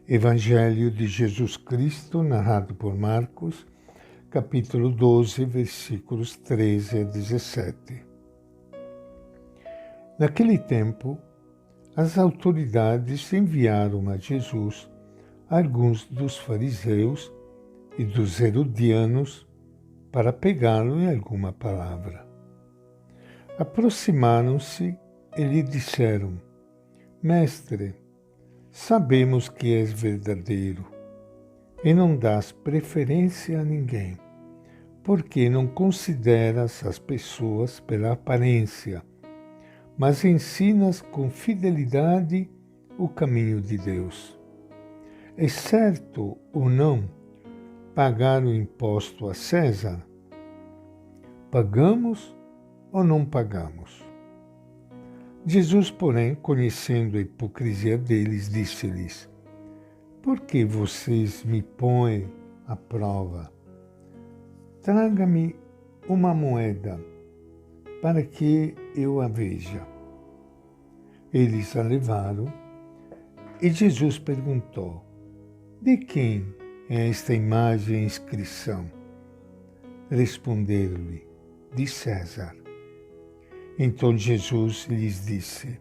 Evangelho de Jesus Cristo, narrado por Marcos, capítulo 12, versículos 13 a 17. Naquele tempo, as autoridades enviaram a Jesus alguns dos fariseus e dos herodianos para pegá-lo em alguma palavra. Aproximaram-se e lhe disseram: Mestre, sabemos que és verdadeiro e não dás preferência a ninguém, porque não consideras as pessoas pela aparência, mas ensinas com fidelidade o caminho de Deus. É certo ou não pagar o imposto a César? Pagamos ou não pagamos? Jesus, porém, conhecendo a hipocrisia deles, disse-lhes: Por que vocês me põem à prova? Traga-me uma moeda, para que eu a veja. Eles a levaram, e Jesus perguntou: De quem é esta imagem e inscrição? Responderam-lhe: De César. Então Jesus lhes disse: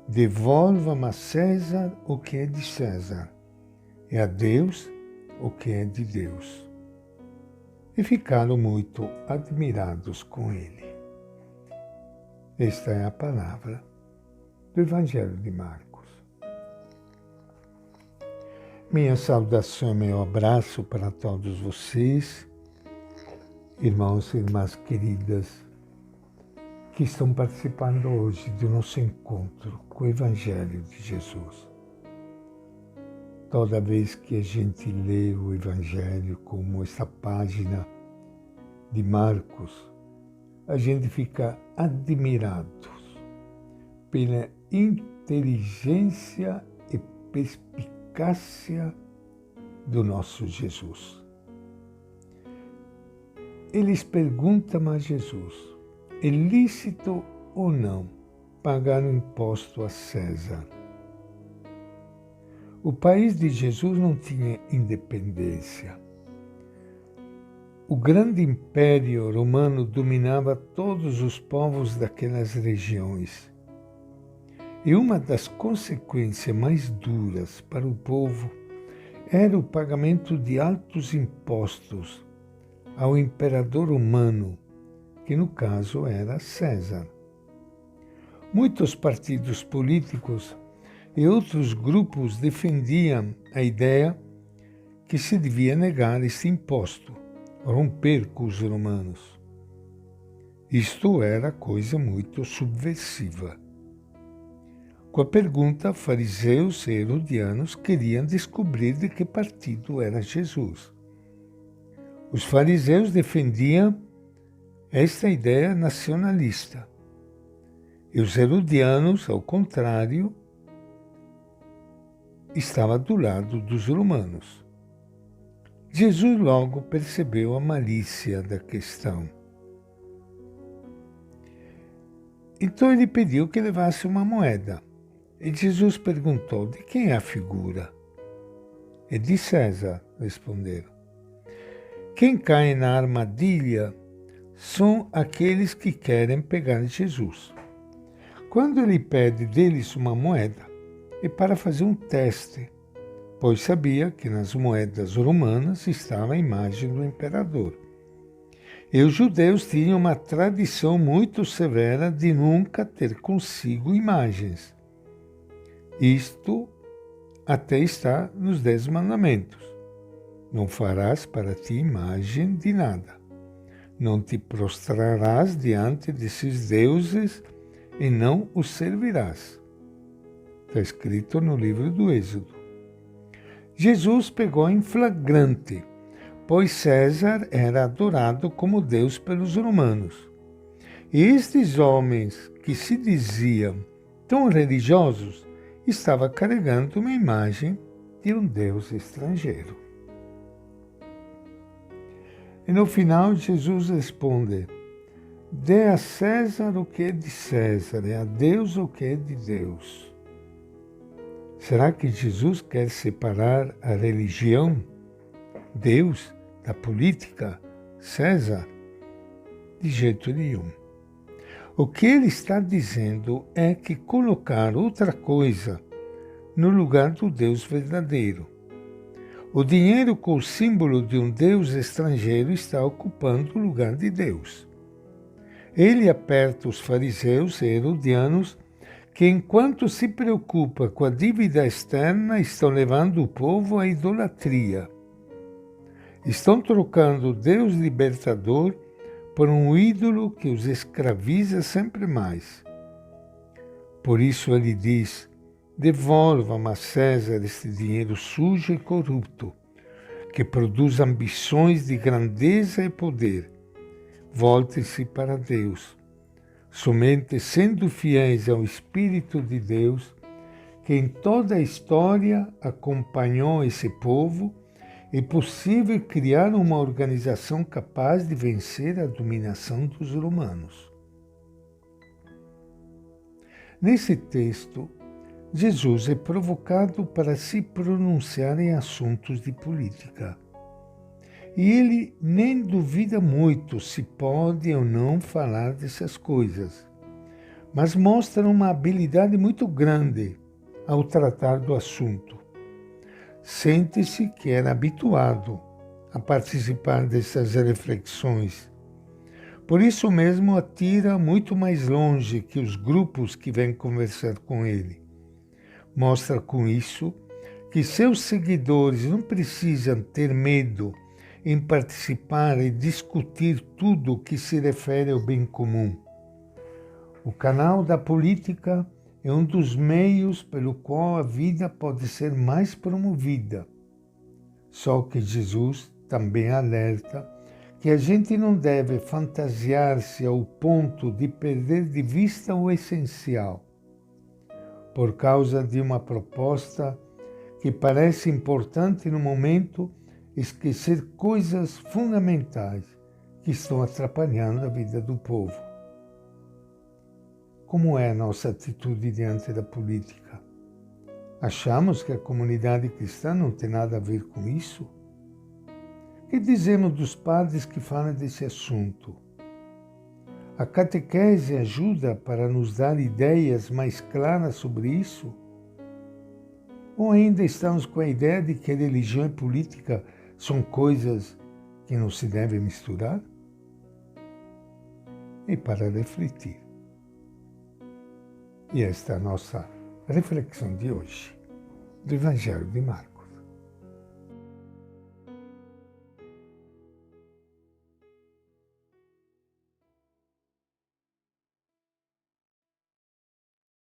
Devolvam a César o que é de César, e a Deus o que é de Deus. E ficaram muito admirados com ele. Esta é a palavra do Evangelho de Marcos. Minha saudação e meu abraço para todos vocês, irmãos e irmãs queridas, que estão participando hoje do nosso encontro com o Evangelho de Jesus. Toda vez que a gente lê o Evangelho, como esta página de Marcos, a gente fica admirado pela inteligência e perspicácia do nosso Jesus. Eles perguntam a Jesus: é lícito ou não pagar o imposto a César? O país de Jesus não tinha independência. O grande império romano dominava todos os povos daquelas regiões. E uma das consequências mais duras para o povo era o pagamento de altos impostos ao imperador romano, que no caso era César. Muitos partidos políticos e outros grupos defendiam a ideia que se devia negar esse imposto, romper com os romanos. Isto era coisa muito subversiva. Com a pergunta, fariseus e herodianos queriam descobrir de que partido era Jesus. Os fariseus defendiam esta ideia nacionalista. E os herodianos, ao contrário, estavam do lado dos romanos. Jesus logo percebeu a malícia da questão. Então ele pediu que levasse uma moeda. E Jesus perguntou: De quem é a figura? É de César, responderam. Quem cai na armadilha são aqueles que querem pegar Jesus. Quando ele pede deles uma moeda, é para fazer um teste, pois sabia que nas moedas romanas estava a imagem do imperador. E os judeus tinham uma tradição muito severa de nunca ter consigo imagens. Isto até está nos 10 mandamentos. Não farás para ti imagem de nada. Não te prostrarás diante desses deuses e não os servirás. Está escrito no livro do Êxodo. Jesus pegou em flagrante, pois César era adorado como Deus pelos romanos. E estes homens que se diziam tão religiosos estavam carregando uma imagem de um Deus estrangeiro. E no final Jesus responde: Dê a César o que é de César e a Deus o que é de Deus. Será que Jesus quer separar a religião, Deus, da política, César? De jeito nenhum. O que ele está dizendo é que colocar outra coisa no lugar do Deus verdadeiro. O dinheiro com o símbolo de um Deus estrangeiro está ocupando o lugar de Deus. Ele aperta os fariseus e herodianos que, enquanto se preocupa com a dívida externa, estão levando o povo à idolatria. Estão trocando o Deus libertador por um ídolo que os escraviza sempre mais. Por isso ele diz: devolvam a César este dinheiro sujo e corrupto, que produz ambições de grandeza e poder. Volte-se para Deus. Somente sendo fiéis ao Espírito de Deus, que em toda a história acompanhou esse povo, é possível criar uma organização capaz de vencer a dominação dos romanos. Nesse texto, Jesus é provocado para se pronunciar em assuntos de política. E ele nem duvida muito se pode ou não falar dessas coisas, mas mostra uma habilidade muito grande ao tratar do assunto. Sente-se que era habituado a participar dessas reflexões. Por isso mesmo atira muito mais longe que os grupos que vêm conversar com ele. Mostra com isso que seus seguidores não precisam ter medo em participar e discutir tudo o que se refere ao bem comum. O canal da política é um dos meios pelo qual a vida pode ser mais promovida. Só que Jesus também alerta que a gente não deve fantasiar-se ao ponto de perder de vista o essencial, por causa de uma proposta que parece importante no momento, esquecer coisas fundamentais que estão atrapalhando a vida do povo. Como é a nossa atitude diante da política? Achamos que a comunidade cristã não tem nada a ver com isso? O que dizemos dos padres que falam desse assunto? A catequese ajuda para nos dar ideias mais claras sobre isso? Ou ainda estamos com a ideia de que religião e política são coisas que não se devem misturar? E para refletir. E esta é a nossa reflexão de hoje, do Evangelho de Marcos.